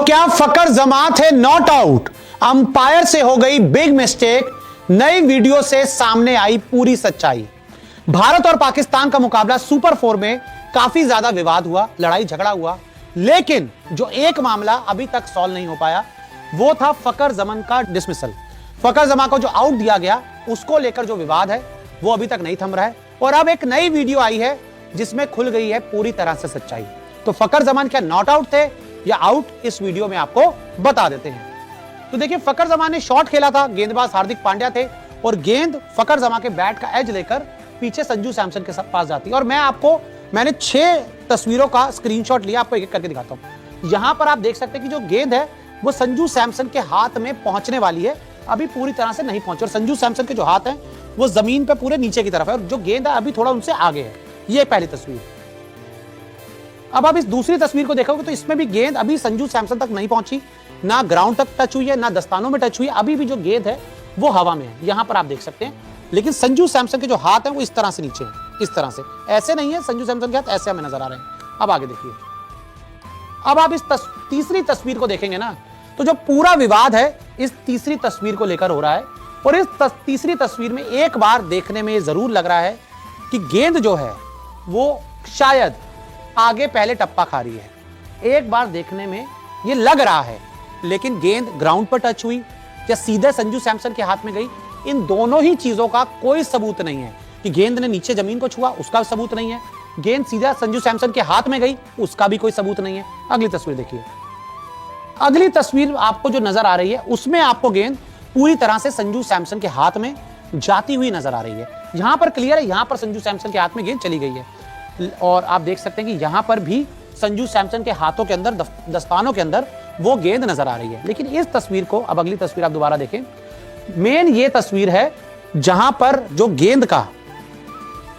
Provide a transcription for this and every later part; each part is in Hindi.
क्या फकर जमात है नॉट आउट? अंपायर से हो गई बिग मिस्टेक। नई वीडियो से सामने आई पूरी सच्चाई। भारत और पाकिस्तान का मुकाबला सुपर 4 में काफी ज्यादा विवाद हुआ, लड़ाई झगड़ा हुआ, लेकिन जो एक मामला अभी तक सॉल्व नहीं हो पाया वो था फकर जमान का डिसमिसल। फकर जमान को जो आउट दिया गया उसको लेकर जो विवाद है वो अभी तक नहीं थम रहा है और अब एक नई वीडियो आई है जिसमें खुल गई है पूरी तरह से सच्चाई। तो फकर जमान क्या नॉट आउट थे या आउट, इस वीडियो में आपको बता देते हैं। तो देखिए, फकर जमान ने शॉट खेला था, गेंदबाज हार्दिक पांड्या थे और गेंद फकर जमान के बैट का एज लेकर पीछे संजू सैमसन के पास जाती है। और मैंने 6 तस्वीरों का स्क्रीनशॉट लिया, आपको एक एक करके दिखाता हूं। यहां पर आप देख सकते हैं कि जो गेंद है वो संजू सैमसन के हाथ में पहुंचने वाली है, अभी पूरी तरह से नहीं पहुंची और संजू सैमसन के जो हाथ हैं वो जमीन पे पूरे नीचे की तरफ है और जो गेंद है अभी थोड़ा उनसे आगे है। ये पहली तस्वीर। अब आप इस दूसरी तस्वीर को देखोगे तो इसमें भी गेंद अभी संजू सैमसन तक नहीं पहुंची, ना ग्राउंड तक टच हुई है, ना दस्तानों में टच हुई है, अभी भी जो गेंद है वो हवा में है, यहां पर आप देख सकते हैं। लेकिन संजू सैमसन के जो हाथ हैं वो इस तरह से नीचे हैं, इस तरह से, ऐसे नहीं है संजू सैमसन के हाथ ऐसे हमें नजर आ रहे हैं। अब आगे देखिए, अब आप इस तीसरी तस्वीर को देखेंगे ना तो जो पूरा विवाद है इस तीसरी तस्वीर को लेकर हो रहा है और इस तीसरी तस्वीर में एक बार देखने में जरूर लग रहा है कि गेंद जो है वो शायद आगे पहले टप्पा खा रही है। एक बार देखने में ये लग रहा है, लेकिन गेंद ग्राउंड पर टच हुई या सीधे संजू सैमसन के हाथ में गई, इन दोनों ही चीजों का कोई सबूत नहीं है। कि गेंद ने नीचे जमीन को छुआ उसका सबूत नहीं है, गेंद सीधा संजू सैमसन के हाथ में गई उसका भी कोई सबूत नहीं है। अगली तस्वीर देखिए, अगली तस्वीर आपको जो नजर आ रही है उसमें आपको गेंद पूरी तरह से संजू सैमसन के हाथ में जाती हुई नजर आ रही है। यहां पर क्लियर है, यहां पर संजू सैमसन के हाथ में गेंद चली गई है और आप देख सकते हैं कि यहां पर भी संजू सैमसन के हाथों के अंदर, दस्तानों के अंदर वो गेंद नजर आ रही है। लेकिन इस तस्वीर को, अब अगली तस्वीर आप दोबारा देखें, मेन ये तस्वीर है जहां पर जो गेंद का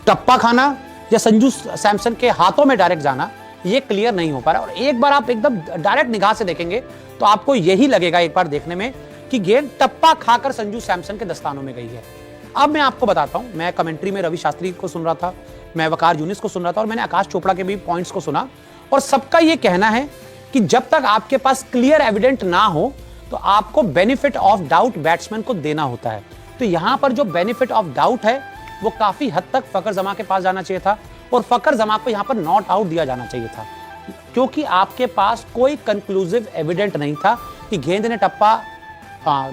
टप्पा खाना या संजू सैमसन के हाथों में डायरेक्ट जाना ये क्लियर नहीं हो पा रहा। और एक बार आप एकदम डायरेक्ट निगाह से देखेंगे तो आपको यही लगेगा एक बार देखने में कि गेंद टप्पा खाकर संजू सैमसन के दस्तानों में गई है। अब मैं आपको बताता हूं, मैं कमेंट्री में रवि शास्त्री को सुन रहा था, मैं वकार यूनिस को सुन रहा था और मैंने आकाश चोपड़ा के भी पॉइंट्स को सुना और सबका ये कहना है कि जब तक आपके पास क्लियर एविडेंट ना हो तो आपको बेनिफिट ऑफ डाउट बैट्समैन को देना होता है। तो यहां पर जो बेनिफिट ऑफ डाउट है वो काफी हद तक फकर जमान के पास जाना चाहिए था और फकर जमान को यहां पर नॉट आउट दिया जाना चाहिए था, क्योंकि आपके पास कोई कंक्लूसिव एविडेंट नहीं था कि गेंद ने टप्पा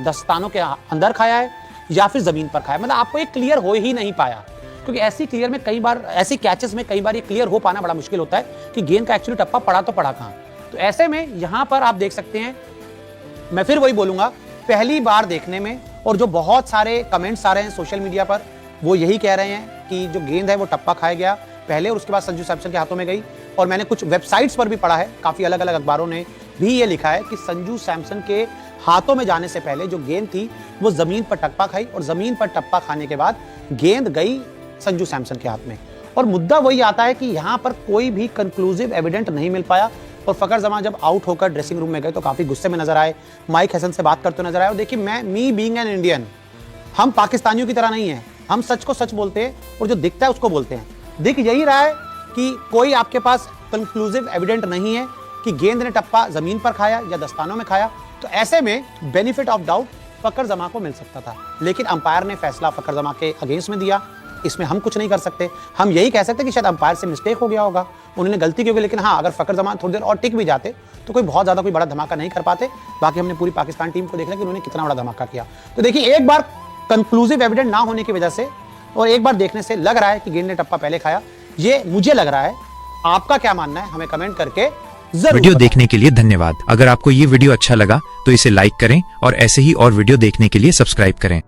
दस्तानों के अंदर खाया है या फिर जमीन पर खाया। मतलब आपको ये क्लियर हो ही नहीं पाया, क्योंकि ऐसी क्लियर में कई बार, ऐसी कैचेस में कई बार ये क्लियर हो पाना बड़ा मुश्किल होता है कि गेंद का एक्चुअली टप्पा पड़ा तो पड़ा कहां। तो ऐसे में यहां पर आप देख सकते हैं, मैं फिर वही बोलूंगा, पहली बार देखने में, और जो बहुत सारे कमेंट्स आ रहे हैं सोशल मीडिया पर वो यही कह रहे हैं कि जो गेंद है वो टप्पा खाया गया पहले और उसके बाद संजू सैमसन के हाथों में गई। और मैंने कुछ वेबसाइट्स पर भी पढ़ा है, काफी अलग अलग अखबारों ने भी ये लिखा है कि संजू सैमसन के हाथों में जाने से पहले जो गेंद थी वो जमीन पर टप्पा खाई और जमीन पर टप्पा खाने के बाद गेंद गई संजू सैमसन के हाथ में। और मुद्दा वही आता है कि यहाँ पर कोई भी कंक्लूसिव एविडेंट नहीं मिल पाया और फकर जमान जब आउट होकर ड्रेसिंग रूम में गए तो काफी गुस्से में नजर आए, माइक हसन से बात करते नजर आए। और देखिए, मी बीइंग एन इंडियन, हम पाकिस्तानियों की तरह नहीं है, हम सच को सच बोलते हैं और जो दिखता है उसको बोलते हैं। दिख यही रहा है कि कोई आपके पास कंक्लूसिव एविडेंट नहीं है कि गेंद ने टप्पा जमीन पर खाया या दस्तानों में खाया। तो ऐसे में बेनिफिट ऑफ डाउट फकर जमान को मिल सकता था, लेकिन अंपायर ने फैसला फकर जमान के अगेंस्ट में दिया। इसमें हम कुछ नहीं कर सकते, हम यही कह सकते कि शायद अंपायर से मिस्टेक हो गया होगा, उन्होंने गलती की होगी। लेकिन हाँ, अगर फकर जमान थोड़ी देर और टिक भी जाते तो कोई बहुत ज्यादा कोई बड़ा धमाका नहीं कर पाते। बाकी हमने पूरी पाकिस्तान टीम को देख लिया कि उन्होंने कितना बड़ा धमाका किया। तो देखिए, एक बार कंक्लूसिव एविडेंट ना होने की वजह से और एक बार देखने से लग रहा है कि गेंद ने टप्पा पहले खाया, ये मुझे लग रहा है। आपका क्या मानना है हमें कमेंट करके जरूर वीडियो देखने के लिए धन्यवाद। अगर आपको ये वीडियो अच्छा लगा तो इसे लाइक करें और ऐसे ही और वीडियो देखने के लिए सब्सक्राइब करें।